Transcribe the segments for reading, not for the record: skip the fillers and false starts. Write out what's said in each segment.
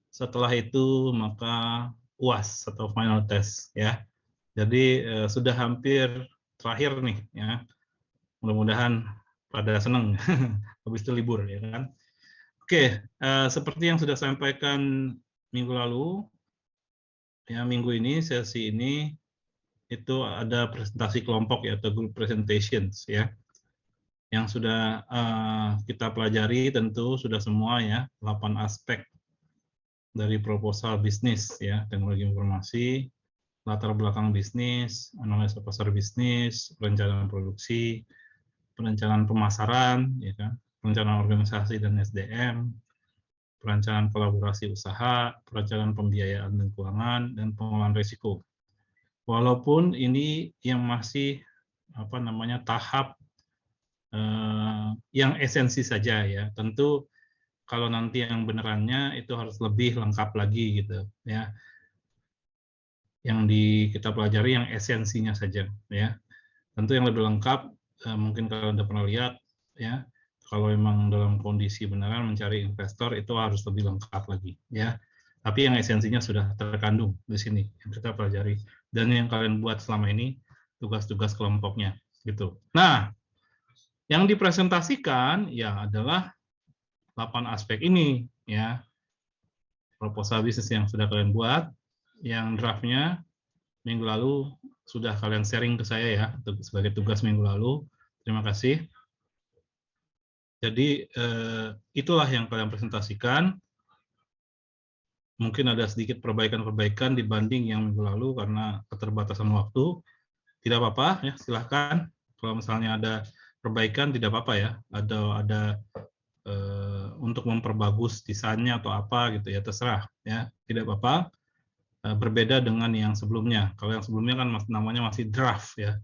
setelah itu maka UAS atau final test ya. Jadi sudah hampir terakhir nih ya. Mudah-mudahan pada senang habis itu libur ya kan. Oke, seperti yang sudah sampaikan minggu lalu, ya minggu ini sesi ini itu ada presentasi kelompok ya atau group presentations ya. Yang sudah kita pelajari tentu sudah semua ya 8 aspek dari proposal bisnis ya, teknologi informasi, latar belakang bisnis, analisa pasar bisnis, perencanaan produksi, perencanaan pemasaran, ya kan, perencanaan organisasi dan SDM, perencanaan kolaborasi usaha, perencanaan pembiayaan dan keuangan, dan pengolahan risiko. Walaupun ini yang masih tahap yang esensi saja ya, tentu kalau nanti yang benerannya itu harus lebih lengkap lagi gitu ya. Yang kita pelajari yang esensinya saja ya. Tentu yang lebih lengkap mungkin kalau Anda pernah lihat ya, kalau memang dalam kondisi beneran mencari investor itu harus lebih lengkap lagi ya. Tapi yang esensinya sudah terkandung di sini yang kita pelajari dan yang kalian buat selama ini tugas-tugas kelompoknya gitu. Nah, yang dipresentasikan ya adalah 8 aspek ini ya. Proposal bisnis yang sudah kalian buat, yang draftnya minggu lalu sudah kalian sharing ke saya ya sebagai tugas minggu lalu. Terima kasih. Jadi itulah yang kalian presentasikan. Mungkin ada sedikit perbaikan-perbaikan dibanding yang minggu lalu karena keterbatasan waktu. Tidak apa-apa ya, silahkan. Kalau misalnya ada perbaikan tidak apa-apa ya. Ada untuk memperbagus desainnya atau apa gitu ya, terserah ya, tidak apa-apa. Berbeda dengan yang sebelumnya. Kalau yang sebelumnya kan namanya masih draft ya.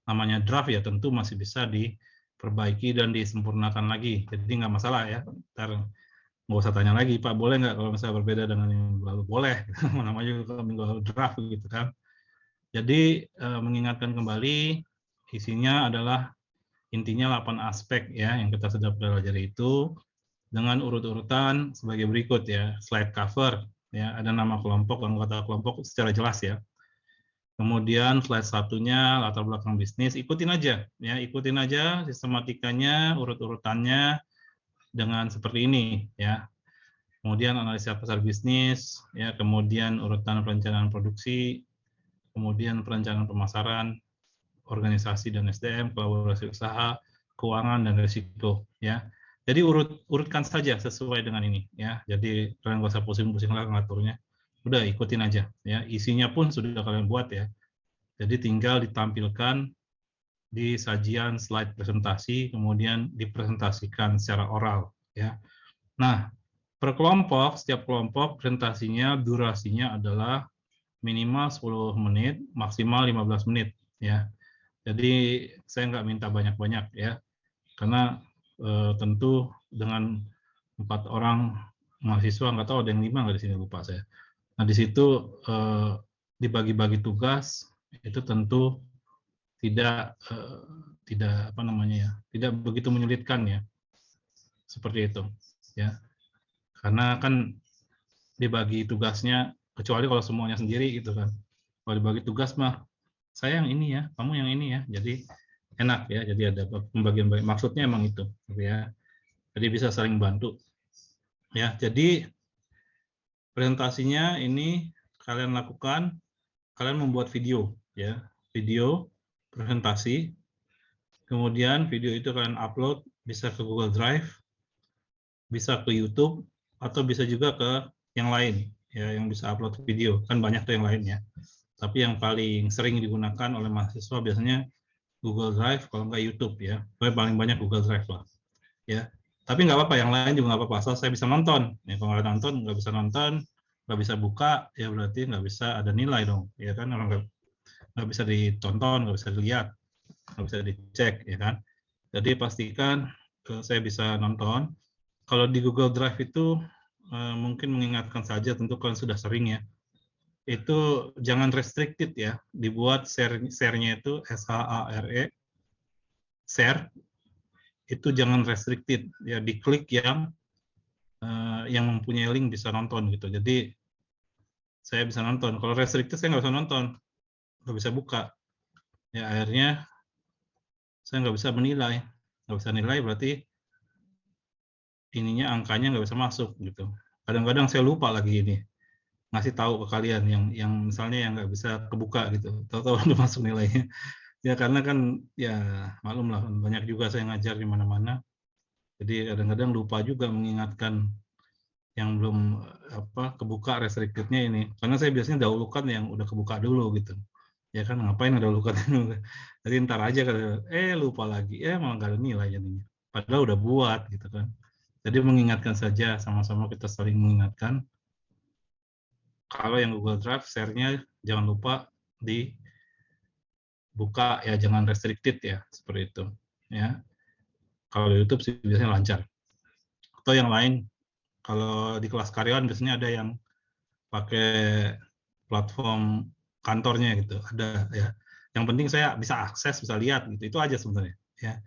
Namanya draft ya tentu masih bisa diperbaiki dan disempurnakan lagi. Jadi nggak masalah ya. Ntar nggak usah tanya lagi, Pak boleh nggak kalau misalnya berbeda dengan yang lalu? Boleh. Namanya juga minggu lalu draft gitu kan. Jadi mengingatkan kembali isinya adalah intinya 8 aspek ya yang kita sudah pelajari itu dengan urut-urutan sebagai berikut ya. Slide cover ya, ada nama kelompok, anggota kelompok secara jelas ya. Kemudian slide satunya latar belakang bisnis, ikutin aja ya, ikutin aja sistematikanya, urut-urutannya dengan seperti ini ya. Kemudian analisa pasar bisnis ya, kemudian urutan perencanaan produksi, kemudian perencanaan pemasaran, organisasi dan SDM, kolaborasi usaha, keuangan dan risiko ya. Jadi urutkan saja sesuai dengan ini ya. Jadi kalian nggak usah pusing-pusing lah ngaturnya. Udah ikutin aja ya. Isinya pun sudah kalian buat ya. Jadi tinggal ditampilkan di sajian slide presentasi, kemudian dipresentasikan secara oral ya. Nah, per kelompok, setiap kelompok presentasinya durasinya adalah minimal 10 menit, maksimal 15 menit ya. Jadi saya nggak minta banyak-banyak ya, karena tentu dengan 4 orang mahasiswa, nggak tahu ada yang 5 nggak di sini, lupa saya. Nah di situ dibagi-bagi tugas itu tentu tidak tidak begitu menyulitkan ya, seperti itu ya. Karena kan dibagi tugasnya, kecuali kalau semuanya sendiri gitu kan. Kalau dibagi tugas mah saya yang ini ya, kamu yang ini ya. Jadi enak ya, jadi ada pembagian baik. Maksudnya emang itu ya. Jadi bisa saling bantu. Ya, jadi presentasinya ini kalian lakukan, kalian membuat video ya. Video presentasi. Kemudian video itu kalian upload bisa ke Google Drive, bisa ke YouTube atau bisa juga ke yang lain ya, yang bisa upload video. Kan banyak tuh yang lainnya. Tapi yang paling sering digunakan oleh mahasiswa biasanya Google Drive, kalau nggak YouTube ya. Paling banyak Google Drive lah. Ya. Tapi nggak apa-apa, yang lain juga nggak apa-apa. Asal saya bisa nonton. Ya, kalau nggak nonton, nggak bisa nonton, nggak bisa buka, ya berarti nggak bisa ada nilai dong. Ya kan, orang nggak bisa ditonton, nggak bisa dilihat, nggak bisa dicek, ya kan. Jadi pastikan saya bisa nonton. Kalau di Google Drive itu mungkin mengingatkan saja, tentu kalian sudah sering ya. Itu jangan restricted ya, dibuat share-nya itu SHARE, share, itu jangan restricted ya, diklik yang yang mempunyai link bisa nonton gitu. Jadi saya bisa nonton. Kalau restricted saya nggak bisa nonton, nggak bisa buka. Ya akhirnya saya nggak bisa menilai, nggak bisa nilai berarti ininya angkanya nggak bisa masuk gitu. Kadang-kadang saya lupa lagi ini ngasih tahu ke kalian yang misalnya yang nggak bisa kebuka gitu. Tahu-tahu udah masuk nilainya. Ya karena kan ya maklum lah banyak juga saya ngajar di mana-mana. Jadi kadang-kadang lupa juga mengingatkan yang belum kebuka restricted-nya ini. Karena saya biasanya dahulukan yang udah kebuka dulu gitu. Ya kan ngapain dahulukan dulu. Jadi ntar aja lupa lagi. Malah nggak ada nilai jadinya. Padahal udah buat gitu kan. Jadi mengingatkan saja, sama-sama kita saling mengingatkan. Kalau yang Google Drive, share-nya jangan lupa dibuka ya, jangan restricted ya, seperti itu. Ya, kalau di YouTube sih biasanya lancar. Atau yang lain, kalau di kelas karyawan biasanya ada yang pakai platform kantornya gitu, ada ya. Yang penting saya bisa akses, bisa lihat gitu, itu aja sebenarnya. Ya.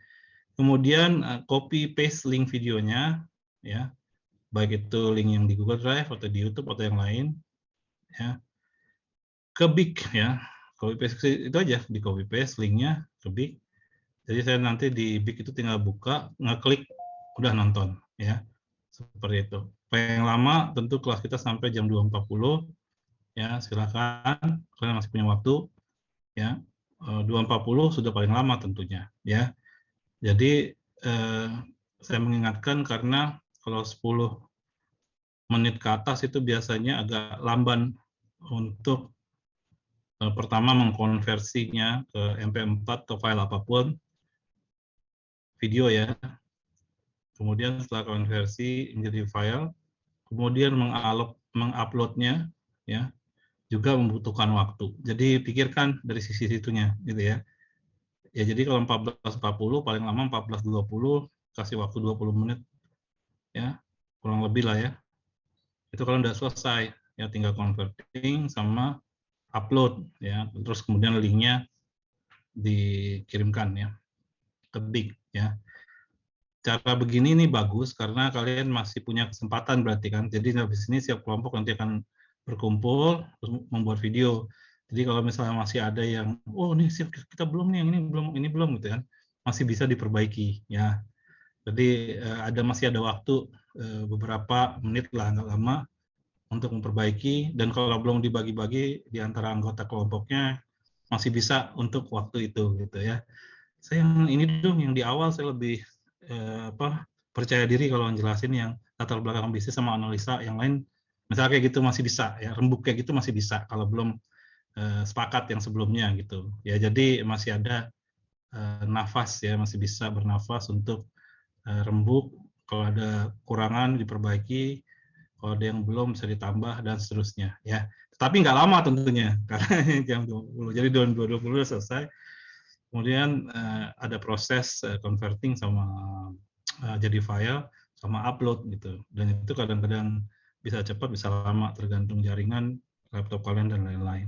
Kemudian copy paste link videonya, ya, baik itu link yang di Google Drive atau di YouTube atau yang lain, ya, ke Big ya, copy paste itu aja, di copy paste linknya ke Big. Jadi saya nanti di Big itu tinggal buka, ngeklik, udah nonton ya, seperti itu. Paling lama tentu kelas kita sampai jam 2.40 ya, silakan kalian masih punya waktu ya. 2.40 sudah paling lama tentunya ya. Jadi saya mengingatkan karena kalau 10 menit ke atas itu biasanya agak lamban untuk pertama mengkonversinya ke MP4 atau file apapun, video ya. Kemudian setelah konversi menjadi file, kemudian menguploadnya ya, juga membutuhkan waktu. Jadi pikirkan dari sisi situnya gitu ya. Ya jadi kalau 14.40 paling lama 14.20, kasih waktu 20 menit ya, kurang lebih lah ya. Itu kalau udah selesai ya, tinggal converting sama upload ya, terus kemudian linknya dikirimkan ya ke Big ya. Cara begini ini bagus karena kalian masih punya kesempatan berarti kan. Jadi habis ini setiap kelompok nanti akan berkumpul terus membuat video. Jadi kalau misalnya masih ada yang nih kita belum nih, yang ini belum gitu kan, masih bisa diperbaiki ya. Jadi masih ada waktu beberapa menit lah, nggak lama, untuk memperbaiki, dan kalau belum dibagi-bagi di antara anggota kelompoknya masih bisa untuk waktu itu gitu ya. Saya yang ini dong, yang di awal saya lebih percaya diri kalau jelasin yang latar belakang bisnis sama analisa, yang lain misalnya kayak gitu masih bisa ya, rembuk kayak gitu masih bisa kalau belum sepakat yang sebelumnya gitu ya. Jadi masih ada nafas ya, masih bisa bernafas untuk rembuk. Kalau ada kurangan diperbaiki, kalau ada yang belum bisa ditambah dan seterusnya ya. Tapi nggak lama tentunya karena jam 20. Jadi 2.20 udah selesai. Kemudian ada proses converting sama jadi file sama upload gitu. Dan itu kadang-kadang bisa cepat, bisa lama, tergantung jaringan laptop kalian dan lain-lain.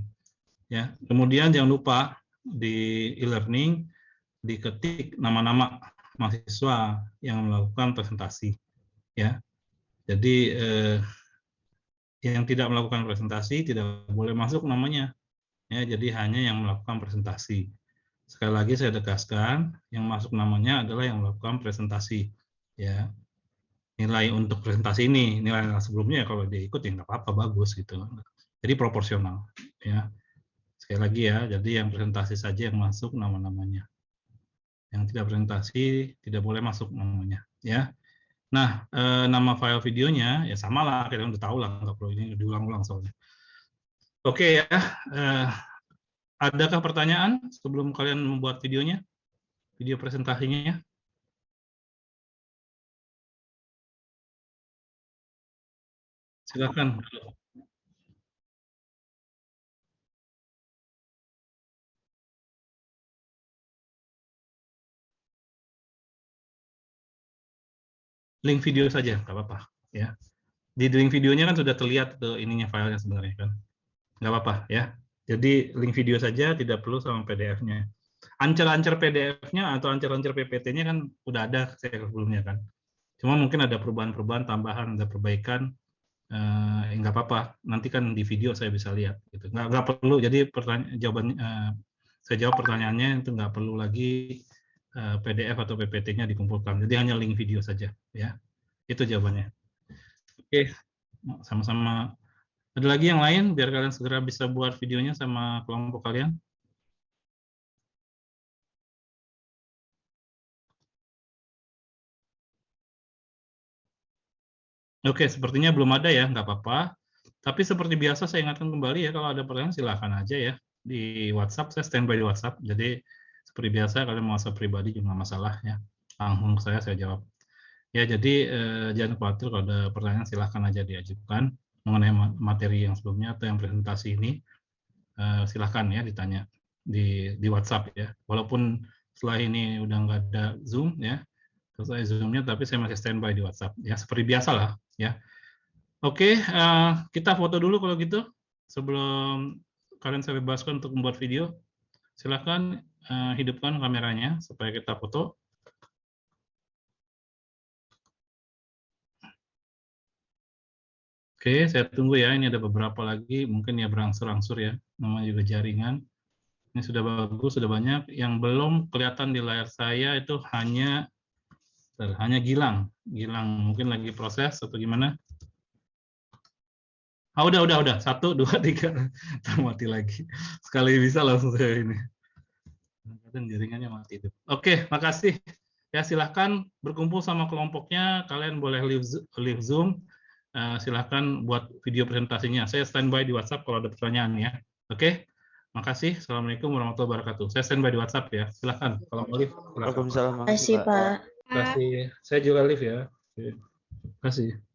Ya. Kemudian jangan lupa di e-learning diketik nama-nama mahasiswa yang melakukan presentasi. Ya. Jadi yang tidak melakukan presentasi tidak boleh masuk namanya. Ya, jadi hanya yang melakukan presentasi. Sekali lagi saya tegaskan, yang masuk namanya adalah yang melakukan presentasi. Ya, nilai untuk presentasi ini, nilai sebelumnya kalau dia ikut ya nggak apa-apa, bagus gitu. Jadi proporsional. Ya, sekali lagi ya, jadi yang presentasi saja yang masuk nama-namanya. Yang tidak presentasi tidak boleh masuk namanya. Ya. Nah, nama file videonya ya sama lah, kita udah tahu lah, nggak perlu ini diulang-ulang soalnya. Oke ya. Adakah pertanyaan sebelum kalian membuat videonya? Video presentasinya? Silakan. Link video saja, nggak apa-apa. Ya. Di link videonya kan sudah terlihat tuh ininya filenya sebenarnya kan. Nggak apa-apa ya. Jadi link video saja, tidak perlu sama PDF-nya. Ancer-ancer PDF-nya atau ancer-ancer PPT-nya kan udah ada saya sebelumnya kan. Cuma mungkin ada perubahan-perubahan, tambahan, ada perbaikan, nggak apa-apa. Nanti kan di video saya bisa lihat. Gitu. Nggak perlu. Jadi saya jawab pertanyaannya itu nggak perlu lagi PDF atau PPT-nya dikumpulkan. Jadi hanya link video saja. Ya, itu jawabannya. Oke, sama-sama. Ada lagi yang lain biar kalian segera bisa buat videonya sama kelompok kalian? Oke, sepertinya belum ada ya, nggak apa-apa. Tapi seperti biasa saya ingatkan kembali ya, kalau ada pertanyaan silahkan aja ya. Di WhatsApp, saya standby di WhatsApp. Jadi seperti biasa kalian mau WhatsApp pribadi juga nggak masalah ya. Langsung saya jawab. Ya, jadi jangan khawatir kalau ada pertanyaan silahkan aja diajukan mengenai materi yang sebelumnya atau yang presentasi ini. Silahkan ya ditanya di WhatsApp ya. Walaupun setelah ini udah nggak ada Zoom ya, selesai Zoom-nya, tapi saya masih standby di WhatsApp. Ya, seperti biasa lah ya. Oke, kita foto dulu kalau gitu. Sebelum kalian saya bebaskan untuk membuat video, silahkan hidupkan kameranya supaya kita foto. Oke, saya tunggu ya. Ini ada beberapa lagi, mungkin ya berangsur-angsur ya. Namanya juga jaringan. Ini sudah bagus, sudah banyak. Yang belum kelihatan di layar saya itu hanya Gilang. Gilang mungkin lagi proses atau gimana? Udah. 1, 2, 3. Mati lagi. Sekali bisa langsung saya ini. Kadang jaringannya mati itu. Oke, makasih. Ya, silahkan berkumpul sama kelompoknya. Kalian boleh leave Zoom. Silahkan buat video presentasinya. Saya standby di WhatsApp kalau ada pertanyaan ya. Oke, makasih. Assalamualaikum warahmatullahi wabarakatuh. Saya standby di WhatsApp ya. Silahkan. Kalau mau live, silahkan. Waalaikumsalam. Terima kasih, Pak. Terima kasih. Saya juga live ya. Terima kasih.